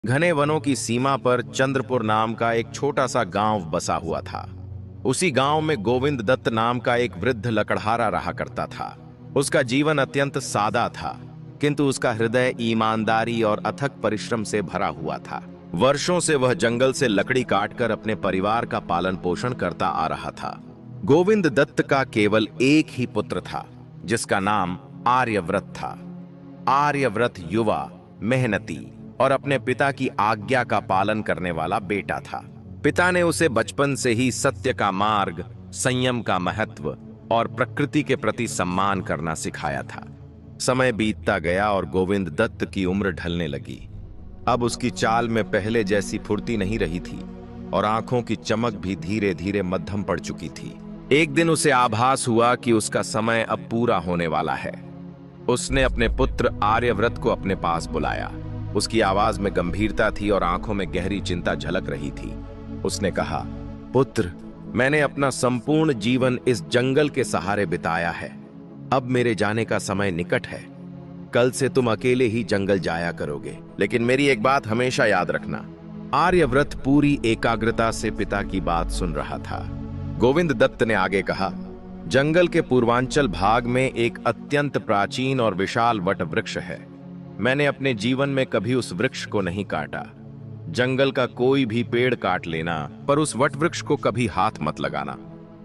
घने वनों की सीमा पर चंद्रपुर नाम का एक छोटा सा गांव बसा हुआ था। उसी गांव में गोविंद दत्त नाम का एक वृद्ध लकड़हारा रहा करता था। उसका जीवन अत्यंत सादा था, किंतु उसका हृदय ईमानदारी और अथक परिश्रम से भरा हुआ था। वर्षों से वह जंगल से लकड़ी काटकर अपने परिवार का पालन पोषण करता आ रहा था। गोविंद दत्त का केवल एक ही पुत्र था, जिसका नाम आर्यव्रत था। आर्यव्रत युवा, मेहनती और अपने पिता की आज्ञा का पालन करने वाला बेटा था। पिता ने उसे बचपन से ही सत्य का मार्ग, संयम का महत्व और प्रकृति के प्रति सम्मान करना सिखाया था। समय बीतता गया और गोविंद दत्त की उम्र ढलने लगी। अब उसकी चाल में पहले जैसी फुर्ती नहीं रही थी और आंखों की चमक भी धीरे धीरे मध्यम पड़ चुकी थी। एक दिन उसे आभास हुआ कि उसका समय अब पूरा होने वाला है। उसने अपने पुत्र आर्यव्रत को अपने पास बुलाया। उसकी आवाज में गंभीरता थी और आंखों में गहरी चिंता झलक रही थी। उसने कहा, पुत्र, मैंने अपना संपूर्ण जीवन इस जंगल के सहारे बिताया है। अब मेरे जाने का समय निकट है। कल से तुम अकेले ही जंगल जाया करोगे, लेकिन मेरी एक बात हमेशा याद रखना। आर्यव्रत पूरी एकाग्रता से पिता की बात सुन रहा था। गोविंद दत्त ने आगे कहा, जंगल के पूर्वांचल भाग में एक अत्यंत प्राचीन और विशाल वट वृक्ष है। मैंने अपने जीवन में कभी उस वृक्ष को नहीं काटा। जंगल का कोई भी पेड़ काट लेना, पर उस वट वृक्ष को कभी हाथ मत लगाना।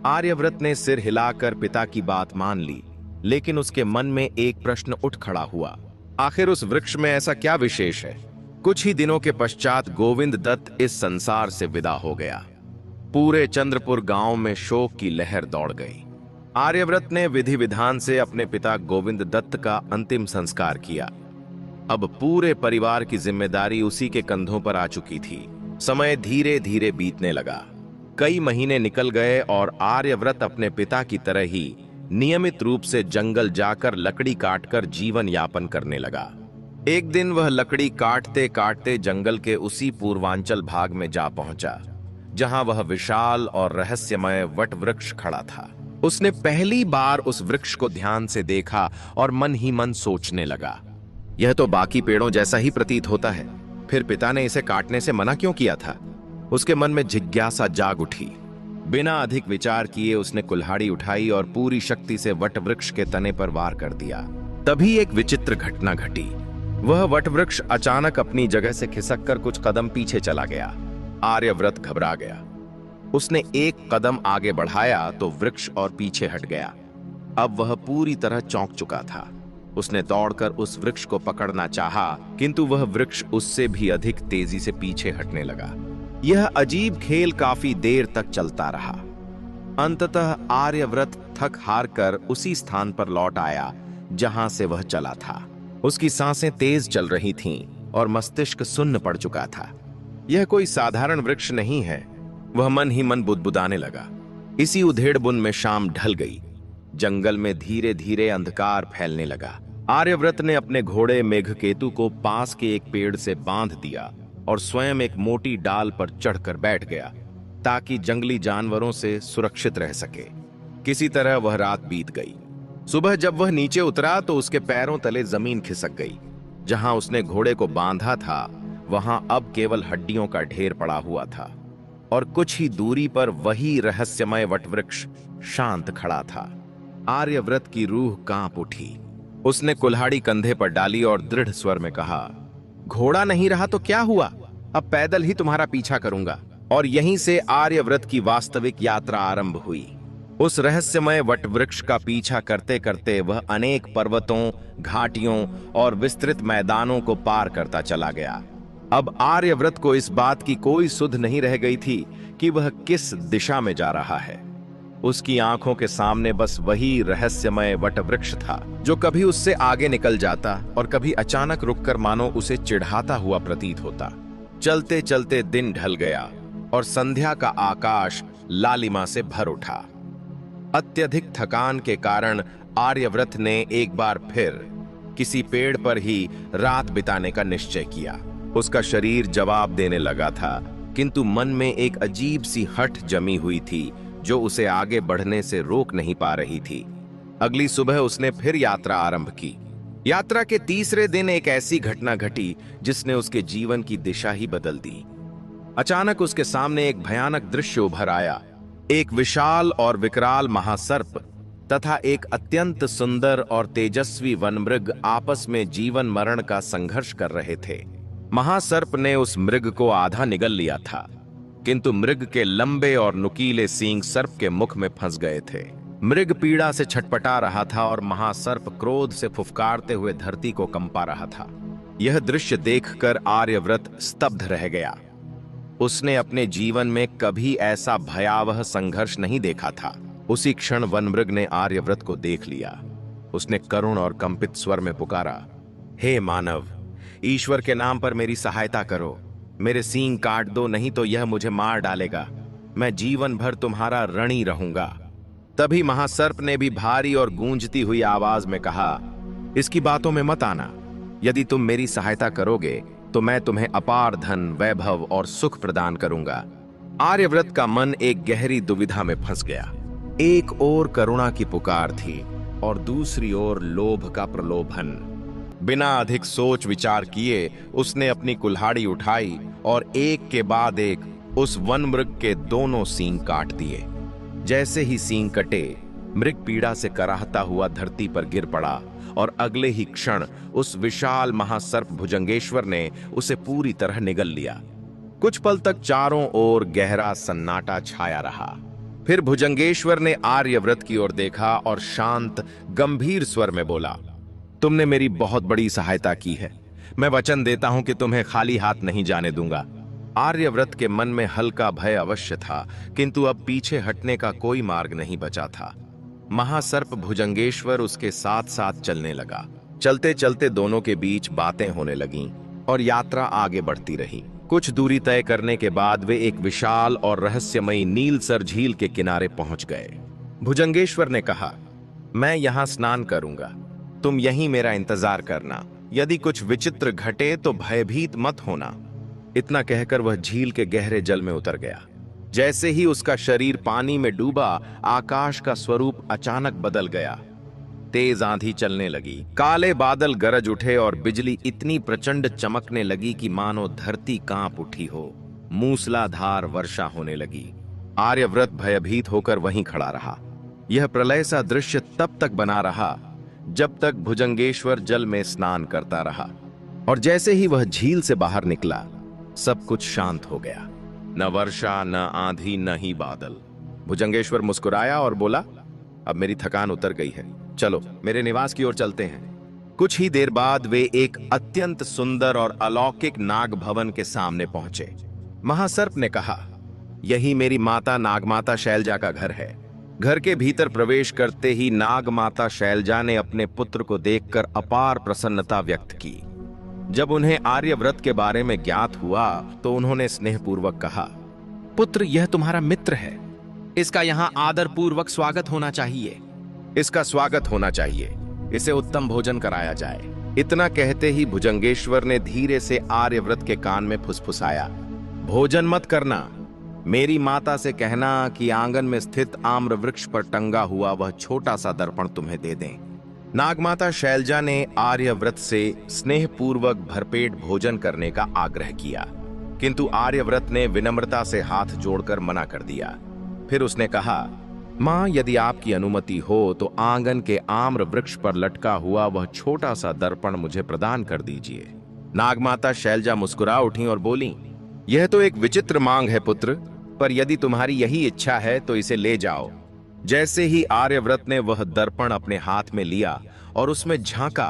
आर्यव्रत ने सिर हिलाकर पिता की बात मान ली, लेकिन उसके मन में एक प्रश्न उठ खड़ा हुआ। आखिर उस वृक्ष में ऐसा क्या विशेष है? कुछ ही दिनों के पश्चात गोविंद दत्त इस संसार से विदा हो गया। पूरे चंद्रपुर गांव में शोक की लहर दौड़ गई। आर्यव्रत ने विधि विधान से अपने पिता गोविंद दत्त का अंतिम संस्कार किया। अब पूरे परिवार की जिम्मेदारी उसी के कंधों पर आ चुकी थी। समय धीरे धीरे बीतने लगा। कई महीने निकल गए और आर्यव्रत अपने पिता की तरह ही नियमित रूप से जंगल जाकर लकड़ी काटकर जीवन यापन करने लगा। एक दिन वह लकड़ी काटते काटते जंगल के उसी पूर्वांचल भाग में जा पहुंचा, जहां वह विशाल और रहस्यमय वट वृक्ष खड़ा था। उसने पहली बार उस वृक्ष को ध्यान से देखा और मन ही मन सोचने लगा, यह तो बाकी पेड़ों जैसा ही प्रतीत होता है। फिर पिता ने इसे काटने से मना क्यों किया था? उसके मन में जिज्ञासा जाग उठी। बिना अधिक विचार किए उसने कुल्हाड़ी उठाई और पूरी शक्ति से वट वृक्ष के तने पर वार कर दिया। तभी एक विचित्र घटना घटी। वह वट वृक्ष अचानक अपनी जगह से खिसककर कुछ कदम पीछे चला गया। आर्यव्रत घबरा गया। उसने एक कदम आगे बढ़ाया तो वृक्ष और पीछे हट गया। अब वह पूरी तरह चौंक चुका था। उसने दौड़कर उस वृक्ष को पकड़ना चाहा, किंतु वह वृक्ष उससे भी अधिक तेजी से पीछे हटने लगा। यह अजीब खेल काफी देर तक चलता रहा। अंततः आर्यव्रत थक हार कर उसी स्थान पर लौट आया जहां से वह चला था। उसकी सांसें तेज चल रही थीं और मस्तिष्क सुन्न पड़ चुका था। यह कोई साधारण वृक्ष नहीं है, वह मन ही मन बुदबुदाने लगा। इसी उधेड़-बुन में शाम ढल गई। जंगल में धीरे धीरे अंधकार फैलने लगा। आर्यव्रत ने अपने घोड़े मेघकेतु को पास के एक पेड़ से बांध दिया और स्वयं एक मोटी डाल पर चढ़कर बैठ गया, ताकि जंगली जानवरों से सुरक्षित रह सके। किसी तरह वह रात बीत गई। सुबह जब वह नीचे उतरा तो उसके पैरों तले जमीन खिसक गई। जहां उसने घोड़े को बांधा था, वहां अब केवल हड्डियों का ढेर पड़ा हुआ था और कुछ ही दूरी पर वही रहस्यमय वटवृक्ष शांत खड़ा था। आर्यव्रत की रूह कांप उठी। उसने कुल्हाड़ी कंधे पर डाली और दृढ़ स्वर में कहा, घोड़ा नहीं रहा तो क्या हुआ, अब पैदल ही तुम्हारा पीछा करूंगा। और यहीं से आर्यव्रत की वास्तविक यात्रा आरंभ हुई। उस रहस्यमय वटवृक्ष का पीछा करते करते वह अनेक पर्वतों, घाटियों और विस्तृत मैदानों को पार करता चला गया। अब आर्यव्रत को इस बात की कोई सुध नहीं रह गई थी कि वह किस दिशा में जा रहा है। उसकी आंखों के सामने बस वही रहस्यमय वटवृक्ष था, जो कभी उससे आगे निकल जाता और कभी अचानक रुककर मानो उसे चिढ़ाता हुआ प्रतीत होता। चलते चलते दिन ढल गया और संध्या का आकाश लालिमा से भर उठा। अत्यधिक थकान के कारण आर्यव्रत ने एक बार फिर किसी पेड़ पर ही रात बिताने का निश्चय किया। उसका शरीर जवाब देने लगा था, किंतु मन में एक अजीब सी हठ जमी हुई थी जो उसे आगे बढ़ने से रोक नहीं पा रही थी। अगली सुबह उसने फिर यात्रा आरंभ की। यात्रा के तीसरे दिन एक ऐसी घटना घटी जिसने उसके जीवन की दिशा ही बदल दी। अचानक उसके सामने एक भयानक दृश्य उभर आया। एक विशाल और विकराल महासर्प तथा एक अत्यंत सुंदर और तेजस्वी वनमृग आपस में जीवन मरण का संघर्ष कर रहे थे। महासर्प ने उस मृग को आधा निगल लिया था, किंतु मृग के लंबे और नुकीले सींग सर्प के मुख में फंस गए थे। मृग पीड़ा से छटपटा रहा था और महासर्प क्रोध से फुफकारते हुए धरती को कंपा रहा था। यह दृश्य देखकर आर्यव्रत स्तब्ध रह गया। उसने अपने जीवन में कभी ऐसा भयावह संघर्ष नहीं देखा था। उसी क्षण वनमृग ने आर्यव्रत को देख लिया। उसने करुण और कंपित स्वर में पुकारा, हे मानव, ईश्वर के नाम पर मेरी सहायता करो। मेरे सींग काट दो, नहीं तो यह मुझे मार डालेगा। मैं जीवन भर तुम्हारा ऋणी रहूंगा। तभी महासर्प ने भी भारी और गूंजती हुई आवाज में कहा, इसकी बातों में मत आना। यदि तुम मेरी सहायता करोगे तो मैं तुम्हें अपार धन, वैभव और सुख प्रदान करूंगा। आर्यव्रत का मन एक गहरी दुविधा में फंस गया। एक ओर करुणा की पुकार थी और दूसरी ओर लोभ का प्रलोभन। बिना अधिक सोच विचार किए उसने अपनी कुल्हाड़ी उठाई और एक के बाद एक उस वनमृग के दोनों सींग काट दिए। जैसे ही सींग कटे, मृग पीड़ा से कराहता हुआ धरती पर गिर पड़ा और अगले ही क्षण उस विशाल महासर्प भुजंगेश्वर ने उसे पूरी तरह निगल लिया। कुछ पल तक चारों ओर गहरा सन्नाटा छाया रहा। फिर भुजंगेश्वर ने आर्यव्रत की ओर देखा और शांत, गंभीर स्वर में बोला, तुमने मेरी बहुत बड़ी सहायता की है। मैं वचन देता हूं कि तुम्हें खाली हाथ नहीं जाने दूंगा। आर्यव्रत के मन में हल्का भय अवश्य था, किंतु अब पीछे हटने का कोई मार्ग नहीं बचा था। महासर्प भुजंगेश्वर उसके साथ साथ चलने लगा। चलते चलते दोनों के बीच बातें होने लगीं और यात्रा आगे बढ़ती रही। कुछ दूरी तय करने के बाद वे एक विशाल और रहस्यमयी नीलसर झील के किनारे पहुंच गए। भुजंगेश्वर ने कहा, मैं यहां स्नान करूंगा, तुम यहीं मेरा इंतजार करना। यदि कुछ विचित्र घटे तो भयभीत मत होना। इतना कहकर वह झील के गहरे जल में उतर गया। जैसे ही उसका शरीर पानी में डूबा, आकाश का स्वरूप अचानक बदल गया। तेज आंधी चलने लगी, काले बादल गरज उठे और बिजली इतनी प्रचंड चमकने लगी कि मानो धरती कांप उठी हो। मूसलाधार वर्षा होने लगी। आर्यव्रत भयभीत होकर वहीं खड़ा रहा। यह प्रलय सा दृश्य तब तक बना रहा जब तक भुजंगेश्वर जल में स्नान करता रहा, और जैसे ही वह झील से बाहर निकला, सब कुछ शांत हो गया। न वर्षा, न आंधी, न ही बादल। भुजंगेश्वर मुस्कुराया और बोला, अब मेरी थकान उतर गई है, चलो मेरे निवास की ओर चलते हैं। कुछ ही देर बाद वे एक अत्यंत सुंदर और अलौकिक नाग भवन के सामने पहुंचे। महासर्प ने कहा, यही मेरी माता नागमाता शैलजा का घर है। घर के भीतर प्रवेश करते ही नागमाता शैलजा ने अपने पुत्र को देखकर अपार प्रसन्नता व्यक्त की। जब उन्हें आर्यव्रत के बारे में ज्ञात हुआ तो उन्होंने स्नेहपूर्वक कहा, पुत्र, यह तुम्हारा मित्र है। इसका यहाँ आदर पूर्वक स्वागत होना चाहिए। इसका स्वागत होना चाहिए। इसे उत्तम भोजन कराया जाए। इतना कहते ही भुजंगेश्वर ने धीरे से आर्यव्रत के कान में फुसफुसाया, भोजन मत करना। मेरी माता से कहना कि आंगन में स्थित आम्र वृक्ष पर टंगा हुआ वह छोटा सा दर्पण तुम्हें दे दें। नागमाता शैलजा ने आर्यव्रत से स्नेहपूर्वक भरपेट भोजन करने का आग्रह किया, किंतु आर्यव्रत ने विनम्रता से हाथ जोड़कर मना कर दिया। फिर उसने कहा, मां, यदि आपकी अनुमति हो तो आंगन के आम्र वृक्ष पर लटका हुआ वह छोटा सा दर्पण मुझे प्रदान कर दीजिए। नागमाता शैलजा मुस्कुरा उठी और बोली, यह तो एक विचित्र मांग है पुत्र, पर यदि तुम्हारी यही इच्छा है तो इसे ले जाओ। जैसे ही आर्यव्रत ने वह दर्पण अपने हाथ में लिया और उसमें झांका,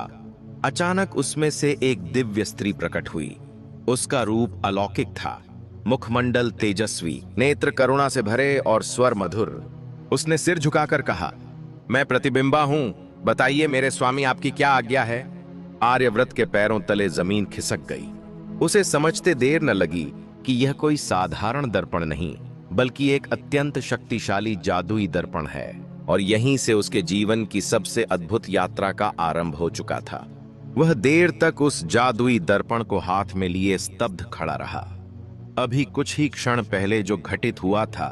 अचानक उसमें से एक दिव्य स्त्री प्रकट हुई। उसका रूप अलौकिक था, मुखमंडल तेजस्वी, नेत्र करुणा से भरे और स्वर मधुर। उसने सिर झुकाकर कहा, मैं प्रतिबिंबा हूं, बताइए मेरे स्वामी आपकी क्या आज्ञा है। आर्यव्रत के पैरों तले जमीन खिसक गई। उसे समझते देर न लगी कि यह कोई साधारण दर्पण नहीं, बल्कि एक अत्यंत शक्तिशाली जादुई दर्पण है, और यहीं से उसके जीवन की सबसे अद्भुत यात्रा का आरंभ हो चुका था। वह देर तक उस जादुई दर्पण को हाथ में लिए स्तब्ध खड़ा रहा। अभी कुछ ही क्षण पहले जो घटित हुआ था,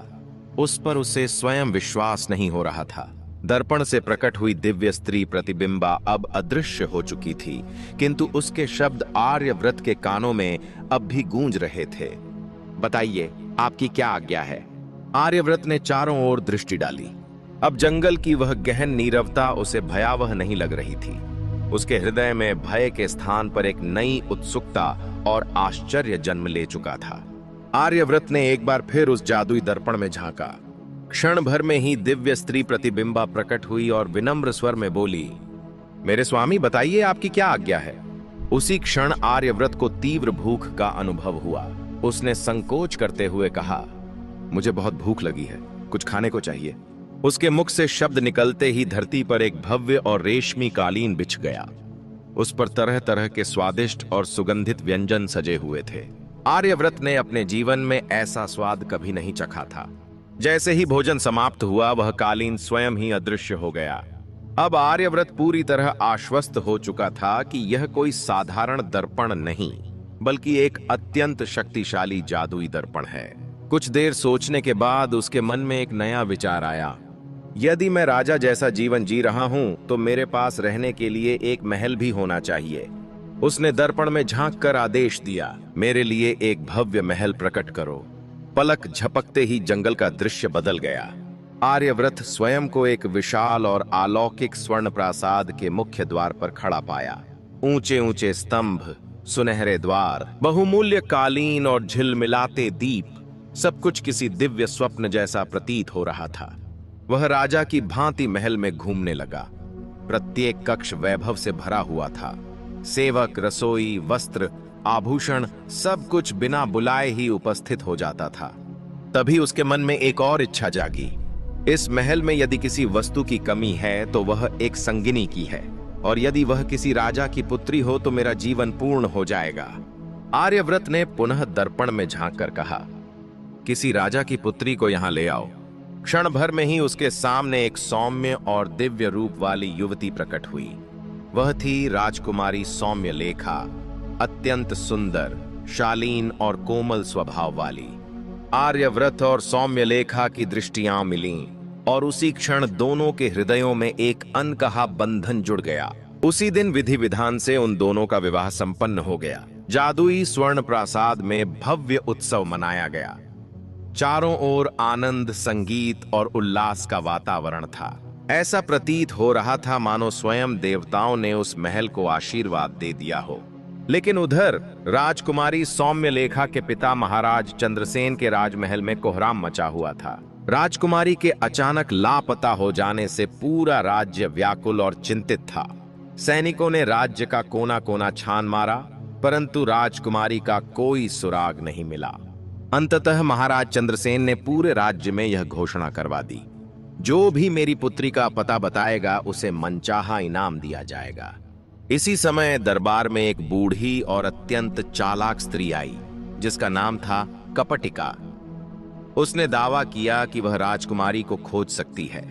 उस पर उसे स्वयं विश्वास नहीं हो रहा था। दर्पण से प्रकट हुई दिव्य स्त्री प्रतिबिंबा अब अदृश्य हो चुकी थी, किंतु उसके शब्द आर्यव्रत के कानों में अब भी गूंज रहे थे। बताइए, आपकी क्या आज्ञा है? आर्यव्रत ने चारों ओर दृष्टि डाली। अब जंगल की वह गहन नीरवता उसे भयावह नहीं लग रही थी। उसके हृदय में भय के स्थान पर एक नई उत्सुकता और आश्चर्य जन्म ले चुका था। आर्यव्रत ने एक बार फिर उस जादुई दर्पण में झांका। क्षण भर में ही दिव्य स्त्री प्रतिबिंबा प्रकट हुई और विनम्र स्वर में बोली, मेरे स्वामी, बताइए आपकी क्या आज्ञा है? उसी क्षण आर्यव्रत को तीव्र भूख का अनुभव हुआ। उसने संकोच करते हुए कहा, मुझे बहुत भूख लगी है, कुछ खाने को चाहिए। उसके मुख से शब्द निकलते ही धरती पर एक भव्य और रेशमी कालीन बिछ गया। उस पर तरह तरह के स्वादिष्ट और सुगंधित व्यंजन सजे हुए थे। आर्यव्रत ने अपने जीवन में ऐसा स्वाद कभी नहीं चखा था। जैसे ही भोजन समाप्त हुआ, वह कालीन स्वयं ही अदृश्य हो गया। अब आर्यव्रत पूरी तरह आश्वस्त हो चुका था कि यह कोई साधारण दर्पण नहीं, बल्कि एक अत्यंत शक्तिशाली जादुई दर्पण है। कुछ देर सोचने के बाद उसके मन में एक नया विचार आया। यदि मैं राजा जैसा जीवन जी रहा हूं, तो मेरे पास रहने के लिए एक महल भी होना चाहिए। उसने दर्पण में झांक कर आदेश दिया, मेरे लिए एक भव्य महल प्रकट करो। पलक झपकते ही जंगल का दृश्य बदल गया। आर्यव्रत स्वयं को एक विशाल और अलौकिक स्वर्ण प्रासाद के मुख्य द्वार पर खड़ा पाया। ऊंचे ऊंचे स्तंभ, सुनहरे द्वार, बहुमूल्य कालीन और झिलमिलाते दीप, सब कुछ किसी दिव्य स्वप्न जैसा प्रतीत हो रहा था। वह राजा की भांति महल में घूमने लगा। प्रत्येक कक्ष वैभव से भरा हुआ था। सेवक, रसोई, वस्त्र, आभूषण, सब कुछ बिना बुलाए ही उपस्थित हो जाता था। तभी उसके मन में एक और इच्छा जागी। इस महल में यदि किसी वस्तु की कमी है तो वह एक संगिनी की है, और यदि वह किसी राजा की पुत्री हो तो मेरा जीवन पूर्ण हो जाएगा। आर्यव्रत ने पुनः दर्पण में झांककर कहा, किसी राजा की पुत्री को यहां ले आओ। क्षण भर में ही उसके सामने एक सौम्य और दिव्य रूप वाली युवती प्रकट हुई। वह थी राजकुमारी सौम्यलेखा, अत्यंत सुंदर, शालीन और कोमल स्वभाव वाली। आर्यव्रत और सौम्यलेखा की दृष्टियां मिलीं, और उसी क्षण दोनों के हृदयों में एक अनकहा बंधन जुड़ गया। उसी दिन विधि विधान से उन दोनों का विवाह संपन्न हो गया। जादुई स्वर्ण प्रासाद में भव्य उत्सव मनाया गया। चारों ओर आनंद, संगीत और उल्लास का वातावरण था। ऐसा प्रतीत हो रहा था मानो स्वयं देवताओं ने उस महल को आशीर्वाद दे दिया हो। लेकिन उधर राजकुमारी सौम्यलेखा के पिता महाराज चंद्रसेन के राजमहल में कोहराम मचा हुआ था। राजकुमारी के अचानक लापता हो जाने से पूरा राज्य व्याकुल और चिंतित था। सैनिकों ने राज्य का कोना कोना छान मारा, परंतु राजकुमारी का कोई सुराग नहीं मिला। अंततः महाराज चंद्रसेन ने पूरे राज्य में यह घोषणा करवा दी, जो भी मेरी पुत्री का पता बताएगा उसे मनचाहा इनाम दिया जाएगा। इसी समय दरबार में एक बूढ़ी और अत्यंत चालाक स्त्री आई, जिसका नाम था कपटिका। उसने दावा किया कि वह राजकुमारी को खोज सकती है।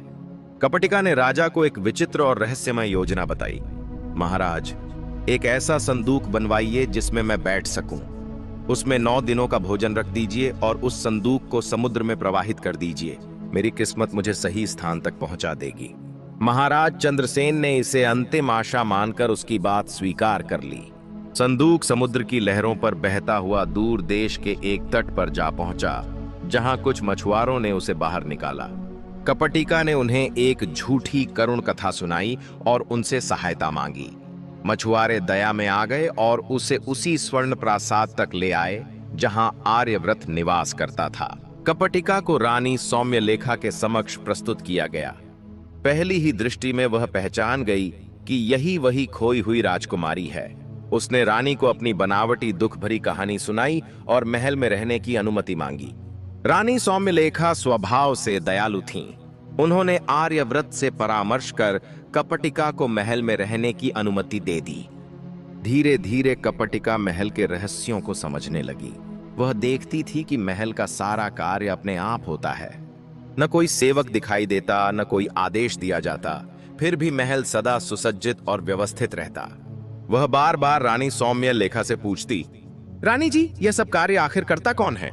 कपटिका ने राजा को एक विचित्र और रहस्यमय योजना बताई। महाराज, एक ऐसा संदूक बनवाइए जिसमें मैं बैठ सकूं। उसमें 9 दिनों का भोजन रख दीजिए और उस संदूक को समुद्र में प्रवाहित कर दीजिए। मेरी किस्मत मुझे सही स्थान तक पहुंचा देगी। महाराज चंद्रसेन ने इसे अंतिम आशा मानकर उसकी बात स्वीकार कर ली। संदूक समुद्र की लहरों पर बहता हुआ दूर देश के एक तट पर जा पहुंचा, जहां कुछ मछुआरों ने उसे बाहर निकाला। कपटिका ने उन्हें एक झूठी करुण कथा सुनाई और उनसे सहायता मांगी। मछुआरे दया में आ गए और उसे उसी स्वर्ण प्रासाद तक ले आए जहां आर्यव्रत निवास करता था। कपटिका को रानी सौम्यलेखा के समक्ष प्रस्तुत किया गया। पहली ही दृष्टि में वह पहचान गई कि यही वही खोई हुई राजकुमारी है। उसने रानी को अपनी बनावटी दुख भरी कहानी सुनाई और महल में रहने की अनुमति मांगी। रानी सौम्यलेखा स्वभाव से दयालु थीं। उन्होंने आर्यव्रत से परामर्श कर कपटिका को महल में रहने की अनुमति दे दी। धीरे धीरे कपटिका महल के रहस्यों को समझने लगी। वह देखती थी कि महल का सारा कार्य अपने आप होता है। न कोई सेवक दिखाई देता, न कोई आदेश दिया जाता, फिर भी महल सदा सुसज्जित और व्यवस्थित रहता। वह बार बार रानी सौम्यलेखा से पूछती, रानी जी, यह सब कार्य आखिर करता कौन है?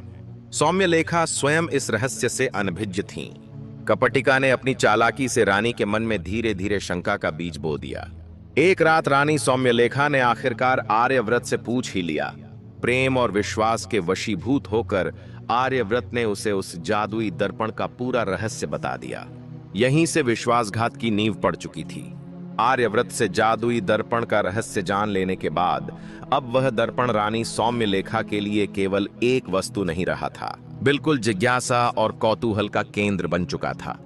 सौम्यलेखा स्वयं इस रहस्य से अनभिज्ञ थीं। कपटिका ने अपनी चालाकी से रानी के मन में धीरे धीरे शंका का बीज बो दिया। एक रात रानी सौम्यलेखा ने आखिरकार आर्यव्रत से पूछ ही लिया। प्रेम और विश्वास के वशीभूत होकर आर्यव्रत ने उसे उस जादुई दर्पण का पूरा रहस्य बता दिया। यहीं से विश्वासघात की नींव पड़ चुकी थी। आर्यव्रत से जादुई दर्पण का रहस्य जान लेने के बाद अब वह दर्पण रानी सौम्यलेखा के लिए केवल एक वस्तु नहीं रहा था, बिल्कुल जिज्ञासा और कौतूहल का केंद्र बन चुका था।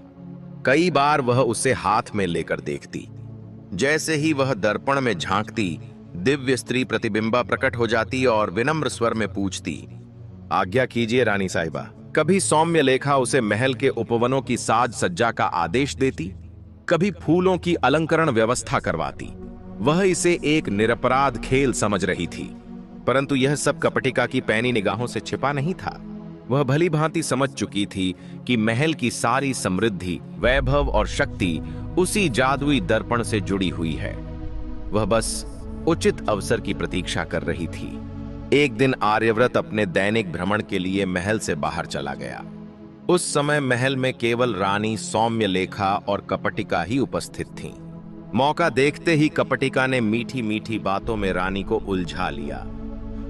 कई बार वह उसे हाथ में लेकर देखती। जैसे ही वह दर्पण में झांकती, दिव्य स्त्री प्रतिबिंबा प्रकट हो जाती और विनम्र स्वर में पूछती, आज्ञा कीजिए रानी साहिबा। कभी सौम्यलेखा उसे महल के उपवनों की साज सज्जा का आदेश देती, कभी फूलों की अलंकरण व्यवस्था करवाती। वह इसे एक निरपराध खेल समझ रही थी, परंतु यह सब कपटिका की पैनी निगाहों से छिपा नहीं था। वह भली भांति समझ चुकी थी कि महल की सारी समृद्धि, वैभव और शक्ति उसी जादुई दर्पण से जुड़ी हुई है। वह बस उचित अवसर की प्रतीक्षा कर रही थी। एक दिन आर्यव्रत अपने दैनिक भ्रमण के लिए महल से बाहर चला गया। उस समय महल में केवल रानी सौम्यलेखा और कपटिका ही उपस्थित थीं। मौका देखते ही कपटिका ने मीठी मीठी बातों में रानी को उलझा लिया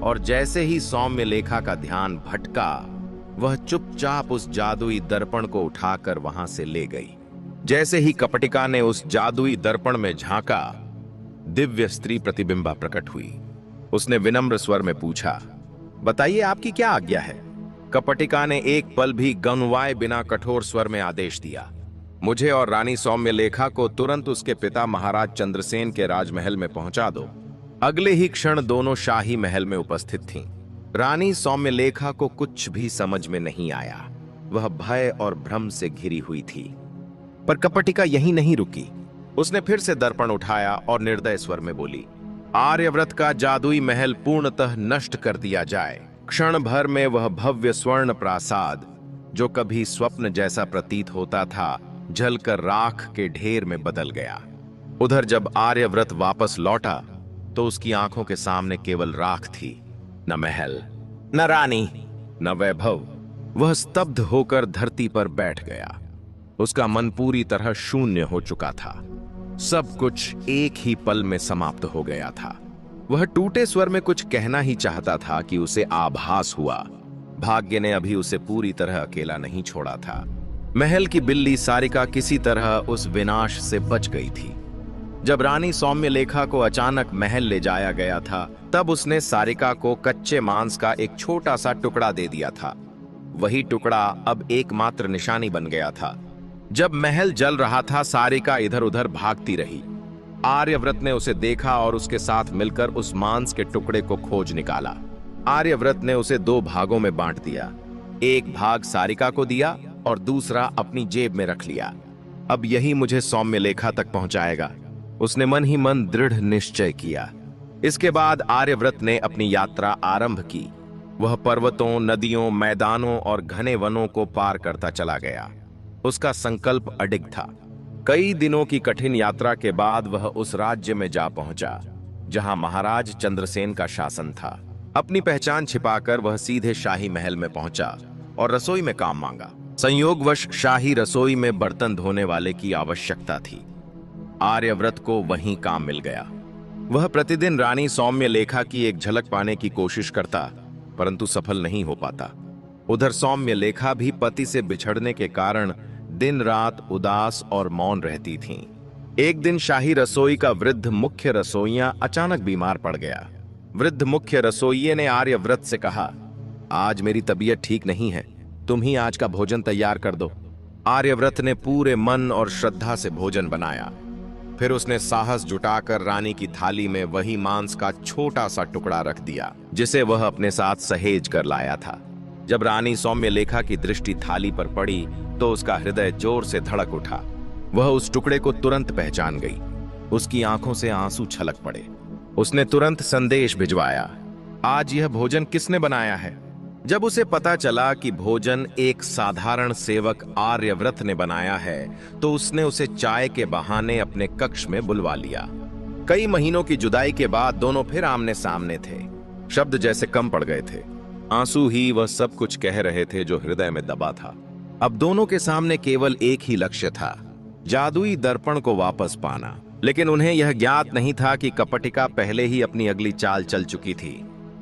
और जैसे ही सौम्यलेखा का ध्यान भटका, वह चुपचाप उस जादुई दर्पण को उठाकर वहां से ले गई। जैसे ही कपटिका ने उस जादुई दर्पण में झांका, दिव्य स्त्री प्रतिबिंबा प्रकट हुई। उसने विनम्र स्वर में पूछा, बताइए आपकी क्या आज्ञा है। कपटिका ने एक पल भी गंवाए बिना कठोर स्वर में आदेश दिया, मुझे और रानी सौम्यलेखा को तुरंत उसके पिता महाराज चंद्रसेन के राजमहल में पहुंचा दो। अगले ही क्षण दोनों शाही महल में उपस्थित थीं। रानी सौम्यलेखा को कुछ भी समझ में नहीं आया। वह भय और भ्रम से घिरी हुई थी। पर कपटिका यहीं नहीं रुकी। उसने फिर से दर्पण उठाया और निर्दय स्वर में बोली, आर्यव्रत का जादुई महल पूर्णतः नष्ट कर दिया जाए। क्षण भर में वह भव्य स्वर्ण प्रासाद, जो कभी स्वप्न जैसा प्रतीत होता था, जलकर राख के ढेर में बदल गया। उधर जब आर्यव्रत वापस लौटा तो उसकी आंखों के सामने केवल राख थी। न महल, न रानी, न वैभव। वह स्तब्ध होकर धरती पर बैठ गया। उसका मन पूरी तरह शून्य हो चुका था। सब कुछ एक ही पल में समाप्त हो गया था। वह टूटे स्वर में कुछ कहना ही चाहता था कि उसे आभास हुआ, भाग्य ने अभी उसे पूरी तरह अकेला नहीं छोड़ा था। महल की बिल्ली सारिका किसी तरह उस विनाश से बच गई थी। जब रानी सौम्यलेखा को अचानक महल ले जाया गया था, तब उसने सारिका को कच्चे मांस का एक छोटा सा टुकड़ा दे दिया था। वही टुकड़ा अब एकमात्र निशानी बन गया था। जब महल जल रहा था, सारिका इधर उधर भागती रही। आर्यव्रत ने उसे देखा और उसके साथ मिलकर उस मांस के टुकड़े को खोज निकाला। आर्यव्रत ने उसे दो भागों में बांट दिया। एक भाग सारिका को दिया और दूसरा अपनी जेब में रख लिया। अब यही मुझे सौम्यलेखा तक पहुंचाएगा, उसने मन ही मन दृढ़ निश्चय किया। इसके बाद आर्यव्रत ने अपनी यात्रा आरंभ की। वह पर्वतों, नदियों, मैदानों और घने वनों को पार करता चला गया। उसका संकल्प अडिग था। कई दिनों की कठिन यात्रा के बाद वह उस राज्य में जा पहुंचा जहां महाराज चंद्रसेन का शासन था। अपनी पहचान छिपाकर वह सीधे शाही महल में पहुंचा और रसोई में काम मांगा। संयोगवश शाही रसोई में बर्तन धोने वाले की आवश्यकता थी। आर्यव्रत को वहीं काम मिल गया। वह प्रतिदिन रानी सौम्यलेखा की एक झलक पाने की कोशिश करता, परंतु सफल नहीं हो पाता। उधर सौम्यलेखा भी पति से बिछड़ने के कारण दिन रात उदास और मौन रहती थीं। एक दिन शाही रसोई का वृद्ध मुख्य रसोइया अचानक बीमार पड़ गया। वृद्ध मुख्य रसोइये ने आर्यव्रत से कहा, आज मेरी तबीयत ठीक नहीं है, तुम ही आज का भोजन तैयार कर दो। आर्यव्रत ने पूरे मन और श्रद्धा से भोजन बनाया। फिर उसने साहस जुटाकर रानी की थाली में वही मांस का छोटा सा टुकड़ा रख दिया जिसे वह अपने साथ सहेज कर लाया था। जब रानी सौम्यलेखा की दृष्टि थाली पर पड़ी तो उसका हृदय जोर से धड़क उठा। वह उस टुकड़े को तुरंत पहचान गई। उसकी आंखों से आंसू छलक पड़े। उसने तुरंत संदेश भिजवाया, आज यह भोजन किसने बनाया है? जब उसे पता चला कि भोजन एक साधारण सेवक आर्यव्रत ने बनाया है, तो उसने उसे चाय के बहाने अपने कक्ष में बुलवा लिया। कई महीनों की जुदाई के बाद दोनों फिर आमने सामने थे। शब्द जैसे कम पड़ गए थे। आंसू ही वह सब कुछ कह रहे थे जो हृदय में दबा था। अब दोनों के सामने केवल एक ही लक्ष्य था, जादुई दर्पण को वापस पाना। लेकिन उन्हें यह ज्ञात नहीं था कि कपटिका पहले ही अपनी अगली चाल चल चुकी थी।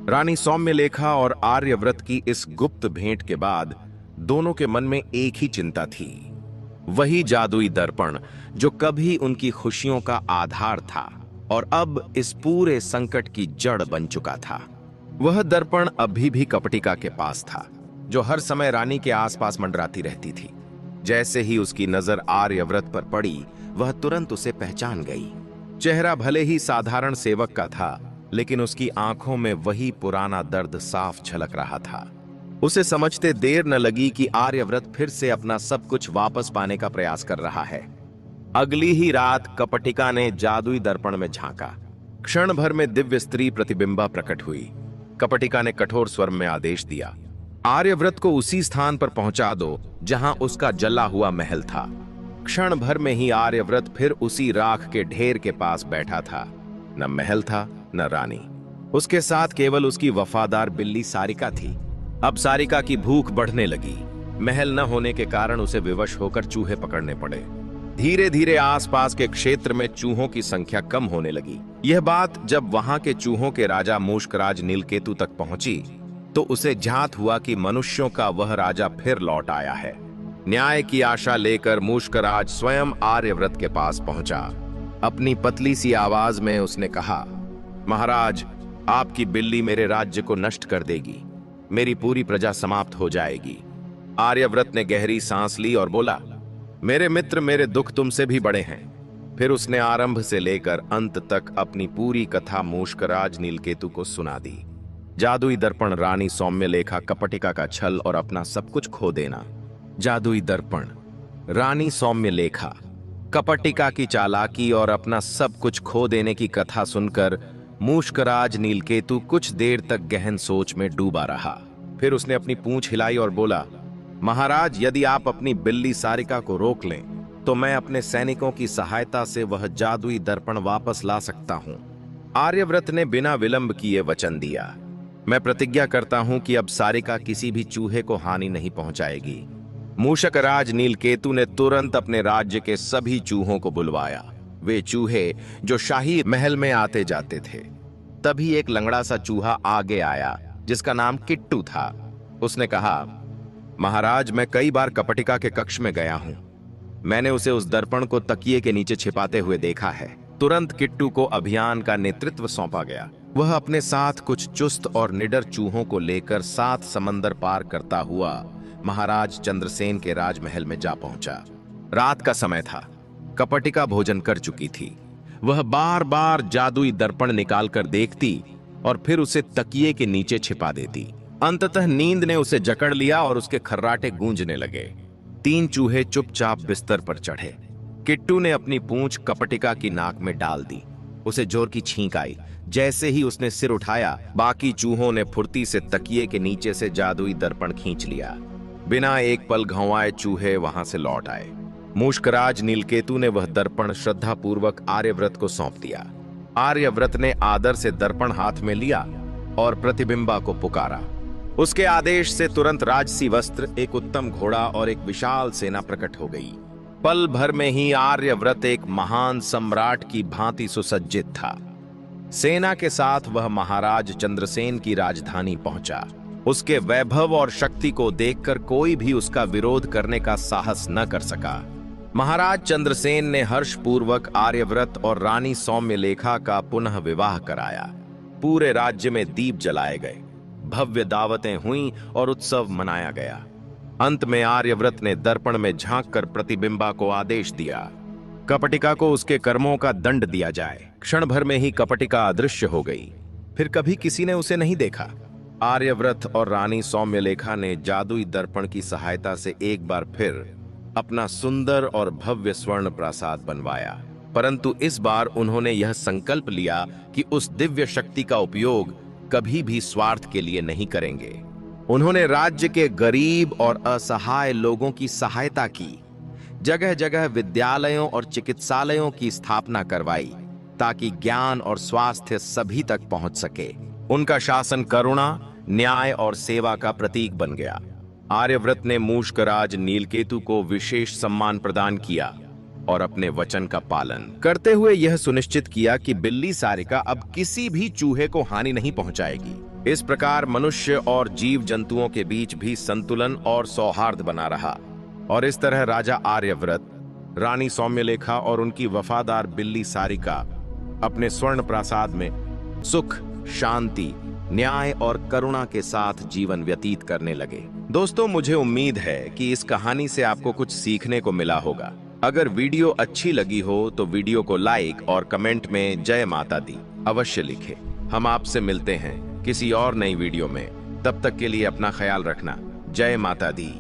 रानी सौम्यलेखा और आर्यव्रत की इस गुप्त भेंट के बाद दोनों के मन में एक ही चिंता थी, वही जादुई दर्पण जो कभी उनकी खुशियों का आधार था और अब इस पूरे संकट की जड़ बन चुका था। वह दर्पण अभी भी कपटिका के पास था, जो हर समय रानी के आसपास मंडराती रहती थी। जैसे ही उसकी नजर आर्यव्रत पर पड़ी, वह तुरंत उसे पहचान गई। चेहरा भले ही साधारण सेवक का था, लेकिन उसकी आंखों में वही पुराना दर्द साफ झलक रहा था। उसे समझते देर न लगी कि आर्यव्रत फिर से अपना सब कुछ वापस पाने का प्रयास कर रहा है। अगली ही रात कपटिका ने जादुई दर्पण में झांका। क्षण भर में दिव्य स्त्री प्रतिबिंबा प्रकट हुई। कपटिका ने कठोर स्वर में आदेश दिया, आर्यव्रत को उसी स्थान पर पहुंचा दो जहां उसका जला हुआ महल था। क्षण भर में ही आर्यव्रत फिर उसी राख के ढेर के पास बैठा था। न महल था, न रानी। उसके साथ केवल उसकी वफादार बिल्ली सारिका थी। अब सारिका की भूख बढ़ने लगी। महल न होने के कारण उसे विवश होकर चूहे पकड़ने पड़े। धीरे धीरे आसपास के क्षेत्र में चूहों की संख्या कम होने लगी। यह बात जब वहां के चूहों के राजा मूषकराज नीलकेतु तक पहुंची, तो उसे ज्ञात हुआ कि मनुष्यों का वह राजा फिर लौट आया है। न्याय की आशा लेकर मूषकराज स्वयं आर्यव्रत के पास पहुंचा। अपनी पतली सी आवाज में उसने कहा, महाराज, आपकी बिल्ली मेरे राज्य को नष्ट कर देगी। मेरी पूरी प्रजा समाप्त हो जाएगी। आर्यव्रत ने गहरी सांस ली और बोला, मेरे मित्र, मेरे दुख तुमसे भी बड़े हैं। फिर उसने आरंभ से लेकर अंत तक अपनी पूरी कथा मूषकराज नीलकेतु को सुना दी। जादुई दर्पण, रानी सौम्यलेखा, कपटिका का छल और अपना सब कुछ खो देना। जादुई दर्पण, रानी सौम्यलेखा, कपटिका की चालाकी और अपना सब कुछ खो देने की कथा सुनकर मूषकराज नीलकेतु कुछ देर तक गहन सोच में डूबा रहा। फिर उसने अपनी पूंछ हिलाई और बोला, महाराज, यदि आप अपनी बिल्ली सारिका को रोक लें तो मैं अपने सैनिकों की सहायता से वह जादुई दर्पण वापस ला सकता हूं। आर्यव्रत ने बिना विलंब किए वचन दिया, मैं प्रतिज्ञा करता हूं कि अब सारिका किसी भी चूहे को हानि नहीं पहुंचाएगी। मूषकराज नीलकेतु ने तुरंत अपने राज्य के सभी चूहों को बुलवाया, वे चूहे जो शाही महल में आते जाते थे। तभी एक लंगड़ा सा चूहा आगे आया जिसका नाम किट्टू था। उसने कहा, महाराज, मैं कई बार कपटिका के कक्ष में गया हूं। मैंने उसे उस दर्पण को तकिए के नीचे छिपाते हुए देखा है। तुरंत किट्टू को अभियान का नेतृत्व सौंपा गया। वह अपने साथ कुछ चुस्त और निडर चूहों को लेकर 7 समंदर पार करता हुआ महाराज चंद्रसेन के राजमहल में जा पहुंचा। रात का समय था। कपटिका भोजन कर चुकी थी। वह बार बार जादुई दर्पण निकालकर देखती और फिर उसे तकिए के नीचे छिपा देती। अंततः नींद ने उसे जकड़ लिया और उसके खर्राटे गूंजने लगे। 3 चूहे चुपचाप बिस्तर पर चढ़े। किट्टू ने अपनी पूंछ कपटिका की नाक में डाल दी। उसे जोर की छींक आई। जैसे ही उसने सिर उठाया, बाकी चूहों ने फुर्ती से तकिए के नीचे से जादुई दर्पण खींच लिया। बिना एक पल घुमाए चूहे वहां से लौट आए। मूषकराज नीलकेतु ने वह दर्पण श्रद्धापूर्वक आर्यव्रत को सौंप दिया। आर्यव्रत ने आदर से दर्पण हाथ में लिया और प्रतिबिंबा को पुकारा। उसके आदेश से तुरंत राजसी वस्त्र, एक उत्तम घोड़ा और एक विशाल सेना प्रकट हो गई। पल भर में ही आर्यव्रत एक महान सम्राट की भांति सुसज्जित था। सेना के साथ वह महाराज चंद्रसेन की राजधानी पहुंचा। उसके वैभव और शक्ति को देखकर कोई भी उसका विरोध करने का साहस न कर सका। महाराज चंद्रसेन ने हर्षपूर्वक आर्यव्रत और रानी सौम्यलेखा का पुनः विवाह कराया। पूरे राज्य में दीप जलाए गए, भव्य दावतें हुईं और उत्सव मनाया गया। अंत में आर्यव्रत ने दर्पण में झांककर प्रतिबिंबा को आदेश दिया, कपटिका को उसके कर्मों का दंड दिया जाए। क्षण भर में ही कपटिका अदृश्य हो गई। फिर कभी किसी ने उसे नहीं देखा। आर्यव्रत और रानी सौम्यलेखा ने जादुई दर्पण की सहायता से एक बार फिर अपना सुंदर और भव्य स्वर्ण प्रासाद बनवाया, परंतु इस बार उन्होंने यह संकल्प लिया कि उस दिव्य शक्ति का उपयोग कभी भी स्वार्थ के लिए नहीं करेंगे। उन्होंने राज्य के गरीब और असहाय लोगों की सहायता की, जगह जगह विद्यालयों और चिकित्सालयों की स्थापना करवाई ताकि ज्ञान और स्वास्थ्य सभी तक पहुंच सके। उनका शासन करुणा, न्याय और सेवा का प्रतीक बन गया। आर्यव्रत ने मूषकराज नीलकेतु को विशेष सम्मान प्रदान किया और अपने वचन का पालन करते हुए यह सुनिश्चित किया कि बिल्ली सारिका अब किसी भी चूहे को हानि नहीं पहुंचाएगी। इस प्रकार मनुष्य और जीव जंतुओं के बीच भी संतुलन और सौहार्द बना रहा और इस तरह राजा आर्यव्रत, रानी सौम्यलेखा और उनकी वफादार बिल्ली सारिका अपने स्वर्ण प्रासाद में सुख, शांति, न्याय और करुणा के साथ जीवन व्यतीत करने लगे। दोस्तों, मुझे उम्मीद है कि इस कहानी से आपको कुछ सीखने को मिला होगा। अगर वीडियो अच्छी लगी हो तो वीडियो को लाइक और कमेंट में जय माता दी अवश्य लिखें। हम आपसे मिलते हैं किसी और नई वीडियो में। तब तक के लिए अपना ख्याल रखना। जय माता दी।